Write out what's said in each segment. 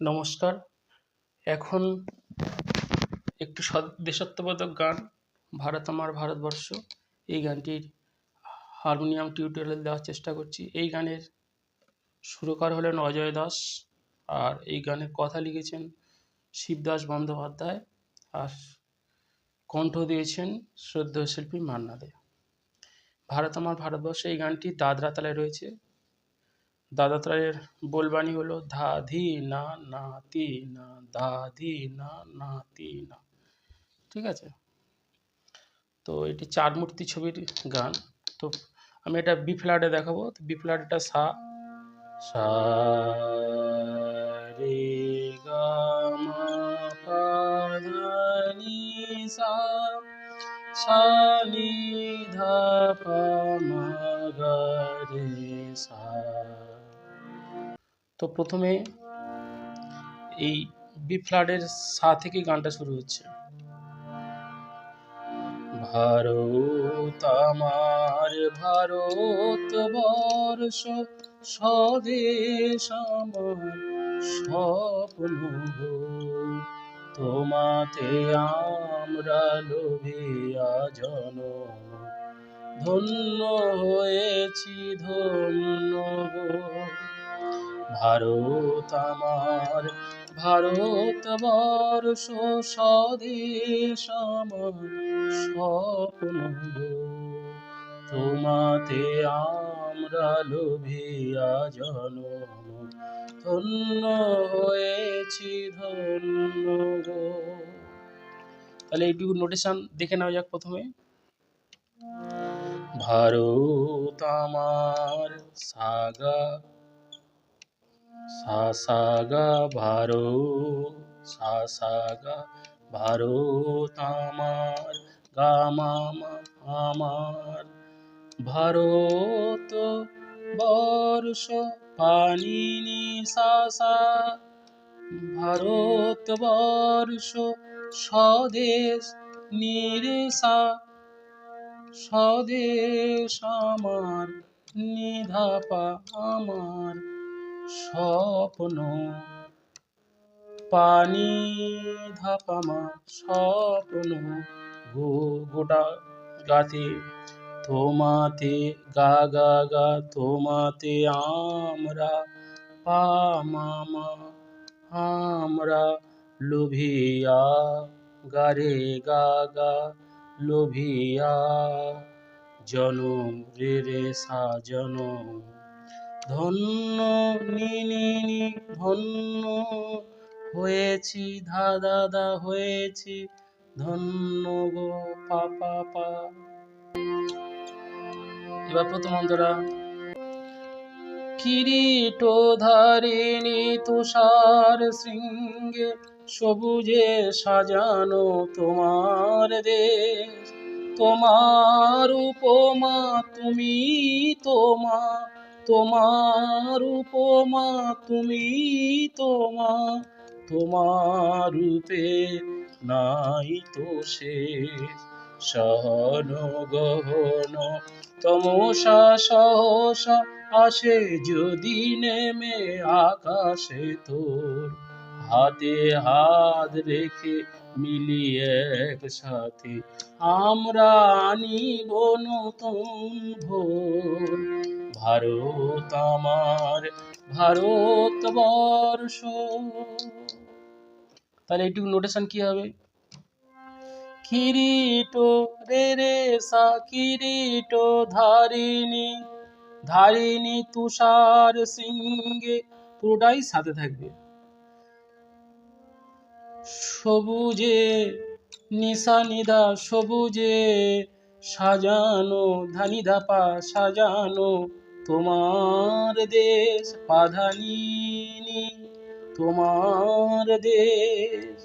নমস্কার। এখন একটু দেশাত্মবোধক গান 'ভারত আমার ভারতবর্ষ' এই গানটির হারমোনিয়াম টিউটোরিয়াল দেওয়ার চেষ্টা করছি। এই গানের সুরকার হলেন অজয় দাস, আর এই গানের কথা লিখেছেন শিবদাস বন্দ্যোপাধ্যায়, আর কণ্ঠ দিয়েছেন শ্রদ্ধেয় শিল্পী মান্না দে। 'ভারত আমার ভারতবর্ষ' এই গানটি দাদরা তালে রয়েছে। দাদরা তালের বোলবাণী হলো ধা ধি না না তি না, ধা ধি না না তি না। ঠিক আছে? তো এটি চার মূর্তি ছবির গান। তো আমি এটা বি ফ্ল্যাটে দেখাবো। তো বি ফ্ল্যাটটা সা, সা রে গা মা পা ধা নি সা, সা নি ধা পা মা গা রে সা। তো প্রথমে এই বি ফ্ল্যাটের সা থেকে গানটা শুরু হচ্ছে। ভারত আমার ভারতবর্ষ, স্বদেশ আমার স্বপ্ন গো। তোমাতে আমরা লোভিয়া জনম, ধন্য হয়েছি ধন্য গো। ভারত আমার ভারতবর্ষ, স্বদেশ আমার স্বপ্ন গো। তোমাতে আমরা লোভিয়া জনম, ধন্য হয়েছি ধন্য গো। তাহলে এইটুকু নোটেশন দেখে নেওয়া যাক প্রথমে। ভারত আমার সাগা, সা সা গা ভারত, সা সা গা ভারত আমার, গা মা মা আমার। ভারত বর্ষ, পানি নি সা সা, ভারতবর্ষ স্বদেশ নি রে সা, স্বদেশ আমার নি ধা পা আমার স্বপ্ন, পানি ধা মা স্বপ্ন গো। গোটা গাতে তোমাতে গা গা গা, তোমাতে আমরা পা মা মা আমরা লোভিয়া, গা রে গা গা লোভিয়া জনম রে রে সা জনম, ধন্য নি নি নি ধন্য হয়েছি, ধা দা দা হয়েছি ধন্য গো, পা পা পা। এবার প্রথম অন্তরা। কিরীট ধারিণী তুষার শৃঙ্গে, সবুজে সাজানো তোমার দেশ। তোমার উপমা তুমি, তোমা তোমার উপমা তুমি, তোমা তোমার রূপে নাই তো শেষ। সহন গহন তমসা সহসা আসে যদি নেমে আকাশে তোর, হাতে হাত রেখে মিলিয়ে একসাথে আমরা আনিব নতুন ভোর। ভারত আমার ভারতবর্ষ। তাহলে এইটুকু নোটেশন কি হবে? কিরীট রে রে সা, কিরীট ধারিণী, ধারিণী তুষার শৃঙ্গে, পুরোটাই সাথে থাকবে। সবুজে নিশা নিদা, সবুজে সাজানো, ধানি ধাপা সাজানো তোমার দেশ, পাধানি তোমার দেশ।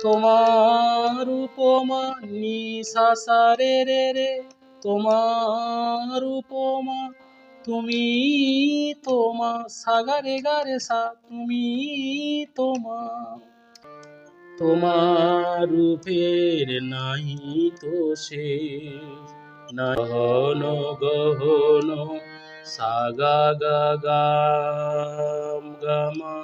তোমার উপমা নি সা সা রে রে রে, তোমার উপমা তুমি, তোমা সা গা রে সা, তুমি তোমা, তোমার রূপের নাই তো শেষ। গহন গহন সা গা গা গা গা মা,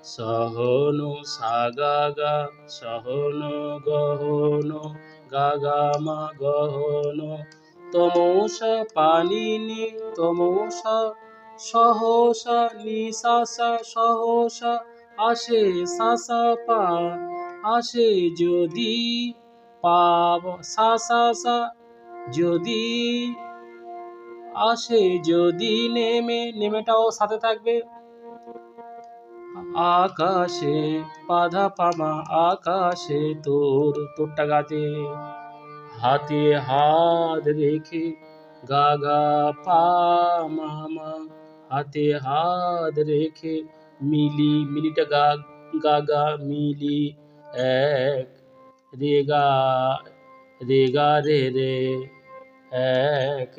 সহন সাগা গা সহন গহন গাগা মা গহন তমসা পানিনি তমসা সহসা নিশাসা সহসা আসে সাসা পা আসে যদি পাব সা সা সা যদি আসে যদি নেমেটাও সাথে থাকবে আকাশে পাধা পামা আকাশে তোরটা গাতে হাতে হাত রেখে গাগা পা মামা হাতে হাত রেখে মিলিটা গাগা মিলি এক রেগা রেগা রে রে এক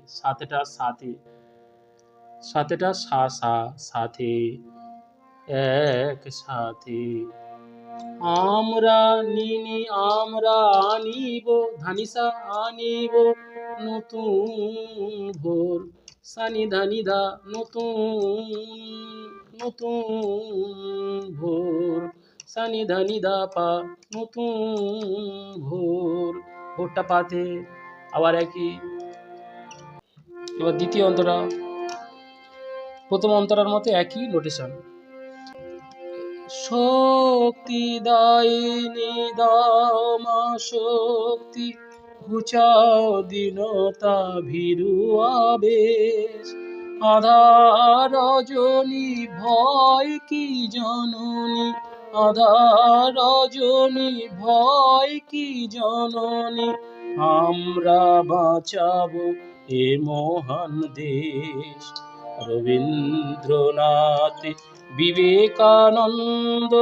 সাথেটা সাথে এক সাথে আমরা নিনি আমরা আনিব ধানিসা আনিব নতুন ভোর সানি ধানি ধা নতুন ভোর সানি ধানি ধা পা নতুন ভোরটা পাতে আবার একই। এবার দ্বিতীয় অন্তরা প্রথম অন্তরার মতো একই নোটেশন। শক্তি দায়িনী দাও মা শক্তি ঘুচাও দীনতা ভীরু আবেশ আধার রজনী ভয় কি জননী আধার রজনী ভয় কি জননী আমরা বাঁচাবো এ মহান দেশ। রবীন্দ্রনাথ বিবেকানন্দ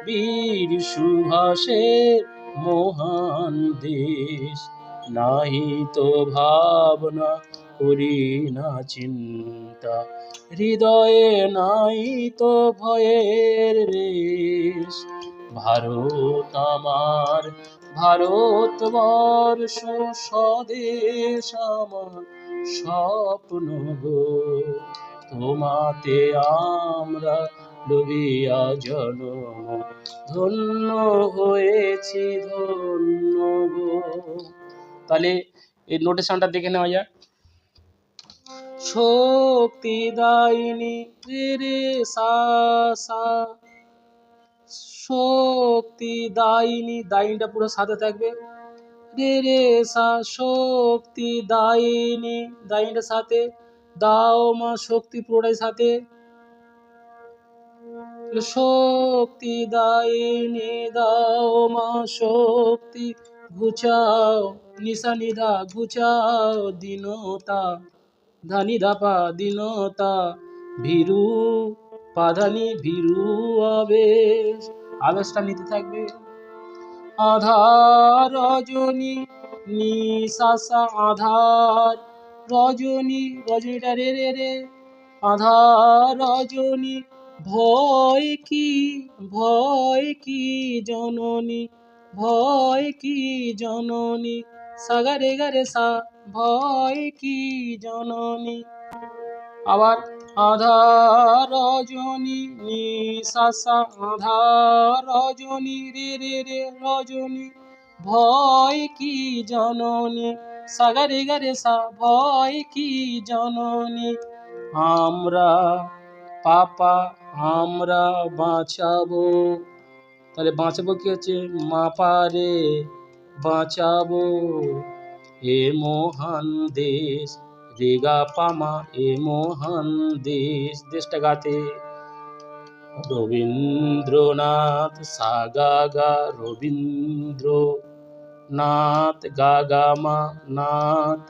বীর সুভাষের মহান দেশ নাহি তো ভাবনা করি না চিন্তা হৃদয়ে নাই তো ভয়ের রেশ ভারত আমার ভারতবর্ষ স্বদেশ আমার স্বপ্ন গো তোমাতে আমরা লবিয়া জনম ধন্য হয়েছি ধন্য গো। তাহলে এই নোটেশনটা দেখে নেওয়া যাক। শক্তি দায়িনী রে সা সা শক্তি দায়িনী দায়িনীটা পুরো সাথে থাকবে রে রে সা শক্তি দায়িনীটা সাথে দাও মা শক্তি পুরোটাই সাথে শক্তি দায়িনী দাও মা শক্তি ঘুচাও নিশা নিধা ঘুচাও দীনতা ধানি ধাপা দীনতা ভীরু পাধানি ভীরু আবেশটা নিতে থাকবে আধার রজনী নিশাসা আধার রজনীটা রে রে রে আধার রজনী ভয় কি জননী ভয় কি জননী সাগা রে গা রে সা ভয় কি জননী আবার আধার রজনী নিশাসা আধার রজনী রে রে রে রজনী ভয় কি জননী সাগা রে গা রে সা ভয় কি জননী আমরা পাপা আমরা বাঁচাবো তাহলে বাঁচাবো কি হচ্ছে মা পারে বাঁচাবো এ মহান দেশ রেগা পামা এ মহান দেশটা গাতে রবীন্দ্রনাথ সাগা গা রবীন্দ্রনাথ গাগা মা নাথ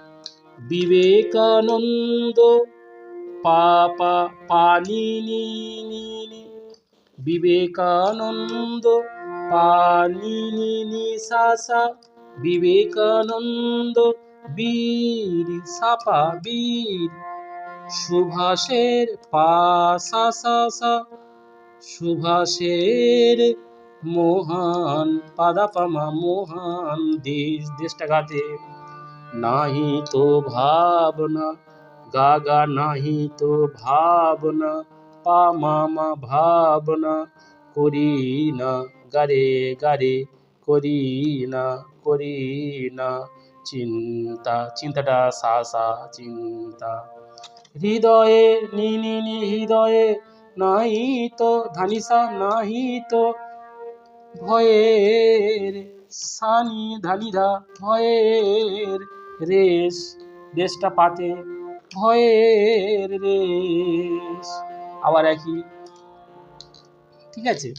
বিবেকানন্দ পাপা পানি বিবেকানন্দ পানি সাসা বিবেকানন্দ বীর সাপা বীর সুভাষের পাসা সা সুভাষের মহান পাদাপামা মহান দেশটা গাতে নাহি তো ভাবনা গাগা নাহি তো ভাবনা পা মা মা ভাবনা করি না, গারে গারে করি না চিন্তা, চিন্তাটা সা সা চিন্তা। হৃদয়ে নি নি নি হৃদয়ে নাহি তো ধানিসা নাহি তো ভয়ের, সানি ধানিধা ভয়ের রেশ, দেশটা পাতে ভয়ের রেশ। আবার একই, ঠিক আছে।